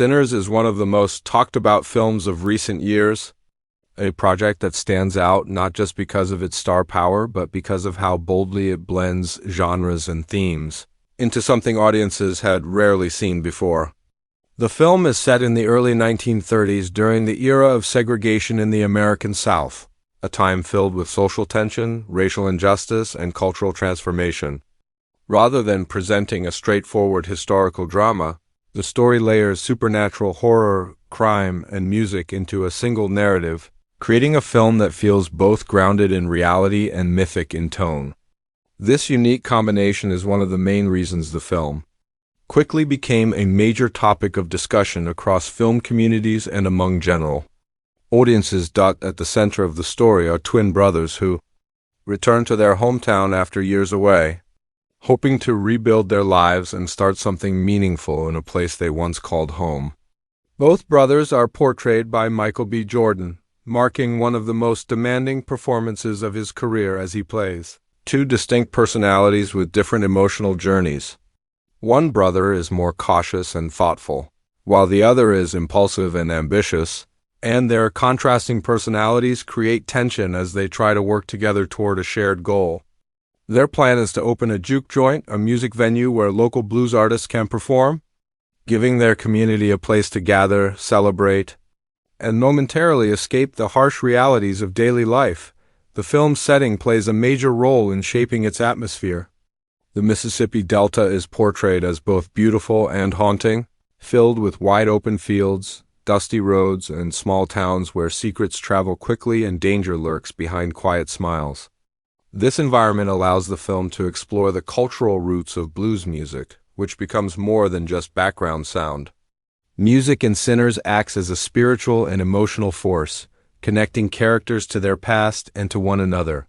Sinners is one of the most talked about films of recent years, a project that stands out not just because of its star power, but because of how boldly it blends genres and themes into something audiences had rarely seen before. The film is set in the early 1930s during the era of segregation in the American South, a time filled with social tension, racial injustice, and cultural transformation. Rather than presenting a straightforward historical drama, the story layers supernatural horror, crime, and music into a single narrative, creating a film that feels both grounded in reality and mythic in tone. This unique combination is one of the main reasons the film quickly became a major topic of discussion across film communities and among general audiences. At the center of the story are twin brothers who return to their hometown after years away, hoping to rebuild their lives and start something meaningful in a place they once called home. Both brothers are portrayed by Michael B. Jordan, marking one of the most demanding performances of his career as he plays two distinct personalities with different emotional journeys. One brother is more cautious and thoughtful, while the other is impulsive and ambitious, and their contrasting personalities create tension as they try to work together toward a shared goal. Their plan is to open a juke joint, a music venue where local blues artists can perform, giving their community a place to gather, celebrate, and momentarily escape the harsh realities of daily life. The film's setting plays a major role in shaping its atmosphere. The Mississippi Delta is portrayed as both beautiful and haunting, filled with wide-open fields, dusty roads, and small towns where secrets travel quickly and danger lurks behind quiet smiles. This environment allows the film to explore the cultural roots of blues music, which becomes more than just background sound. Music in Sinners acts as a spiritual and emotional force, connecting characters to their past and to one another.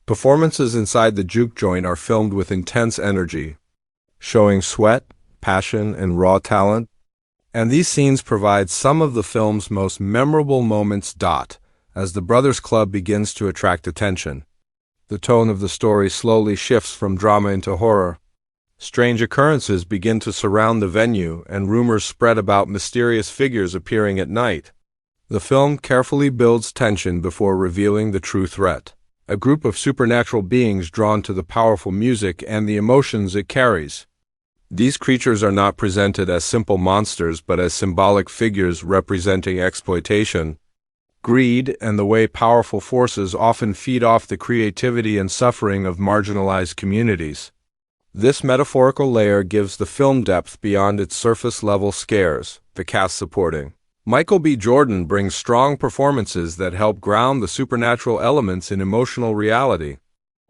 Performances inside the juke joint are filmed with intense energy, showing sweat, passion, and raw talent, and these scenes provide some of the film's most memorable moments. As the Brothers Club begins to attract attention, the tone of the story slowly shifts from drama into horror. Strange occurrences begin to surround the venue, and rumors spread about mysterious figures appearing at night. The film carefully builds tension before revealing the true threat: a group of supernatural beings drawn to the powerful music and the emotions it carries. These creatures are not presented as simple monsters, but as symbolic figures representing exploitation, greed, and the way powerful forces often feed off the creativity and suffering of marginalized communities. This metaphorical layer gives the film depth beyond its surface-level scares. The cast supporting Michael B. Jordan brings strong performances that help ground the supernatural elements in emotional reality.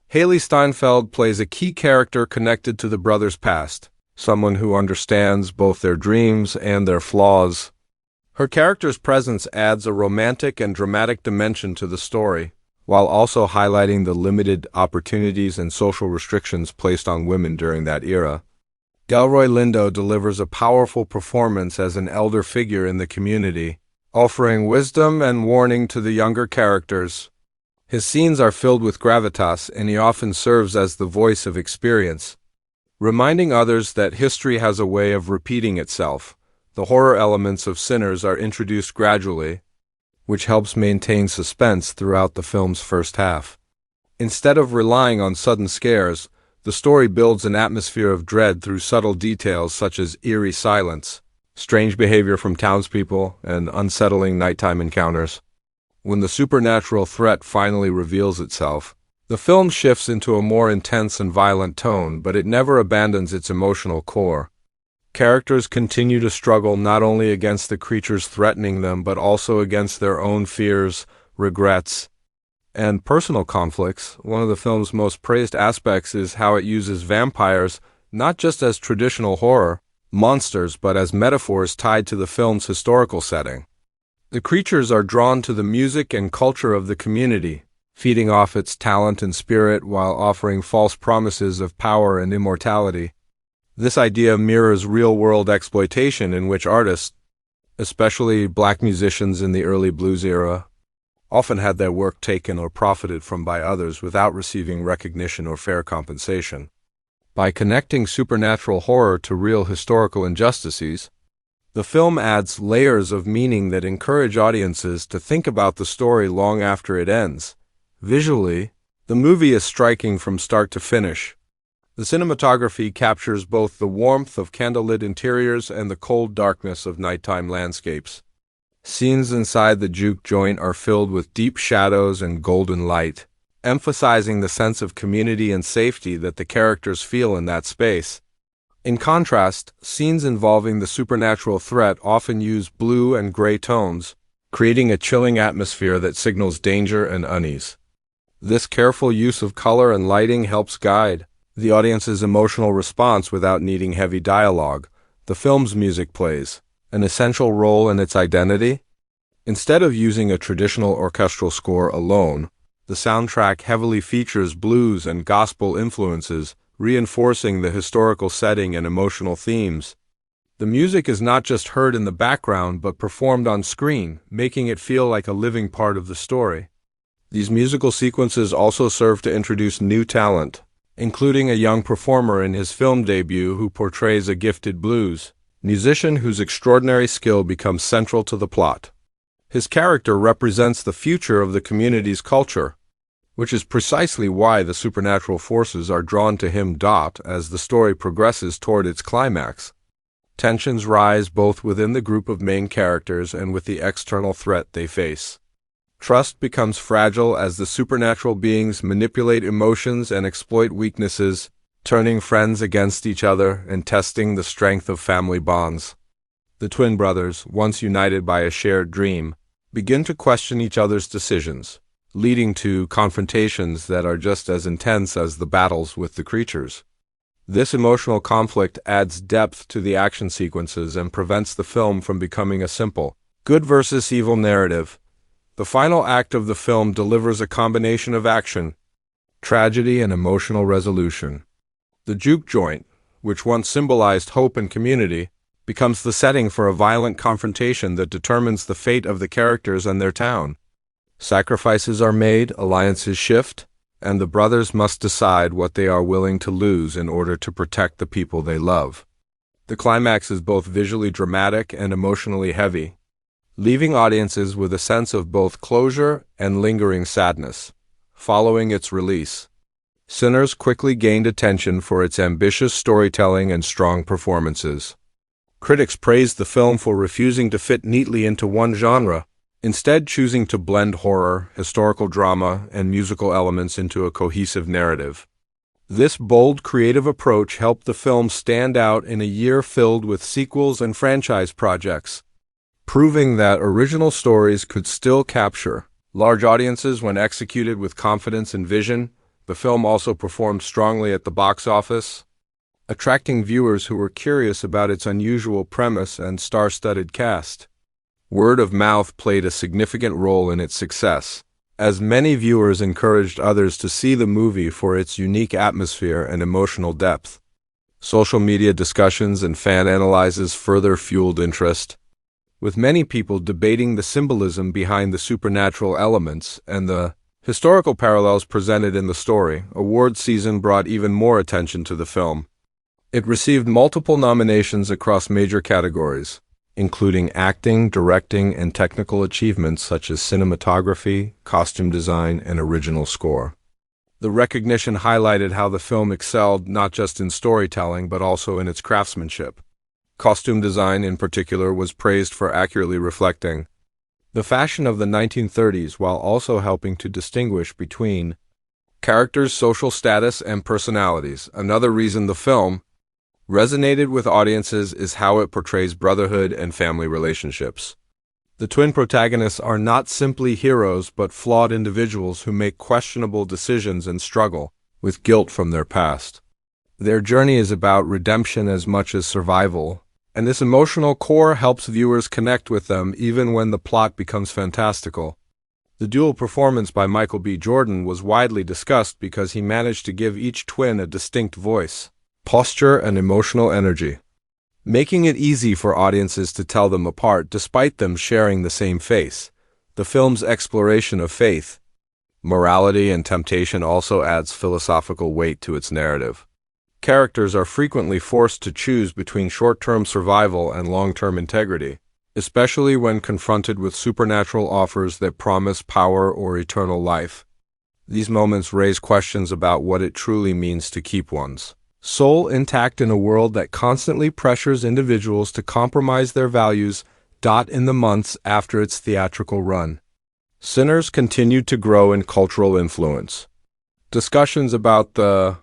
Haley Steinfeld plays a key character connected to the brothers' past, someone who understands both their dreams and their flaws. Her character's presence adds a romantic and dramatic dimension to the story, while also highlighting the limited opportunities and social restrictions placed on women during that era. Delroy Lindo delivers a powerful performance as an elder figure in the community, offering wisdom and warning to the younger characters. His scenes are filled with gravitas, and he often serves as the voice of experience, reminding others that history has a way of repeating itself. The horror elements of Sinners are introduced gradually, which helps maintain suspense throughout the film's first half. Instead of relying on sudden scares, the story builds an atmosphere of dread through subtle details such as eerie silence, strange behavior from townspeople, and unsettling nighttime encounters. When the supernatural threat finally reveals itself, the film shifts into a more intense and violent tone, but it never abandons its emotional core. Characters continue to struggle not only against the creatures threatening them, but also against their own fears, regrets, and personal conflicts. One of the film's most praised aspects is how it uses vampires not just as traditional horror monsters, but as metaphors tied to the film's historical setting. The creatures are drawn to the music and culture of the community, feeding off its talent and spirit while offering false promises of power and immortality. This idea mirrors real-world exploitation in which artists, especially black musicians in the early blues era, often had their work taken or profited from by others without receiving recognition or fair compensation. By connecting supernatural horror to real historical injustices, The film adds layers of meaning that encourage audiences to think about the story long after it ends. Visually, the movie is striking from start to finish. The cinematography captures both the warmth of candlelit interiors and the cold darkness of nighttime landscapes. Scenes inside the juke joint are filled with deep shadows and golden light, emphasizing the sense of community and safety that the characters feel in that space. In contrast, scenes involving the supernatural threat often use blue and gray tones, creating a chilling atmosphere that signals danger and unease. This careful use of color and lighting helps guide the audience's emotional response without needing heavy dialogue. The film's music plays an essential role in its identity. Instead of using a traditional orchestral score alone, the soundtrack heavily features blues and gospel influences, reinforcing the historical setting and emotional themes. The music is not just heard in the background but performed on screen, making it feel like a living part of the story. These musical sequences also serve to introduce new talent, including a young performer in his film debut who portrays a gifted blues musician whose extraordinary skill becomes central to the plot. His character represents the future of the community's culture, which is precisely why the supernatural forces are drawn to him. As the story progresses toward its climax, tensions rise both within the group of main characters and with the external threat they face. Trust becomes fragile as the supernatural beings manipulate emotions and exploit weaknesses, turning friends against each other and testing the strength of family bonds. The twin brothers, once united by a shared dream, begin to question each other's decisions, leading to confrontations that are just as intense as the battles with the creatures. This emotional conflict adds depth to the action sequences and prevents the film from becoming a simple good versus evil narrative. The final act of the film delivers a combination of action, tragedy, and emotional resolution. The juke joint, which once symbolized hope and community, becomes the setting for a violent confrontation that determines the fate of the characters and their town. Sacrifices are made, alliances shift, and the brothers must decide what they are willing to lose in order to protect the people they love. The climax is both visually dramatic and emotionally heavy, leaving audiences with a sense of both closure and lingering sadness. Following its release, Sinners quickly gained attention for its ambitious storytelling and strong performances. Critics praised the film for refusing to fit neatly into one genre, instead choosing to blend horror, historical drama, and musical elements into a cohesive narrative. This bold, creative approach helped the film stand out in a year filled with sequels and franchise projects, proving that original stories could still capture large audiences when executed with confidence and vision. The film also performed strongly at the box office, attracting viewers who were curious about its unusual premise and star-studded cast. Word of mouth played a significant role in its success, as many viewers encouraged others to see the movie for its unique atmosphere and emotional depth. Social media discussions and fan analyses further fueled interest, with many people debating the symbolism behind the supernatural elements and the historical parallels presented in the story. Award season brought even more attention to the film. It received multiple nominations across major categories, including acting, directing, and technical achievements such as cinematography, costume design, and original score. The recognition highlighted how the film excelled not just in storytelling but also in its craftsmanship. Costume design, in particular, was praised for accurately reflecting the fashion of the 1930s while also helping to distinguish between characters' social status and personalities. Another reason the film resonated with audiences is how it portrays brotherhood and family relationships. The twin protagonists are not simply heroes but flawed individuals who make questionable decisions and struggle with guilt from their past. Their journey is about redemption as much as survival, and this emotional core helps viewers connect with them even when the plot becomes fantastical. The dual performance by Michael B. Jordan was widely discussed because he managed to give each twin a distinct voice, posture, and emotional energy, making it easy for audiences to tell them apart despite them sharing the same face. The film's exploration of faith, morality, and temptation also adds philosophical weight to its narrative. characters are frequently forced to choose between short-term survival and long-term integrity, especially when confronted with supernatural offers that promise power or eternal life. These moments raise questions about what it truly means to keep one's soul intact in a world that constantly pressures individuals to compromise their values. In the months after its theatrical run, Sinners continued to grow in cultural influence. Discussions about the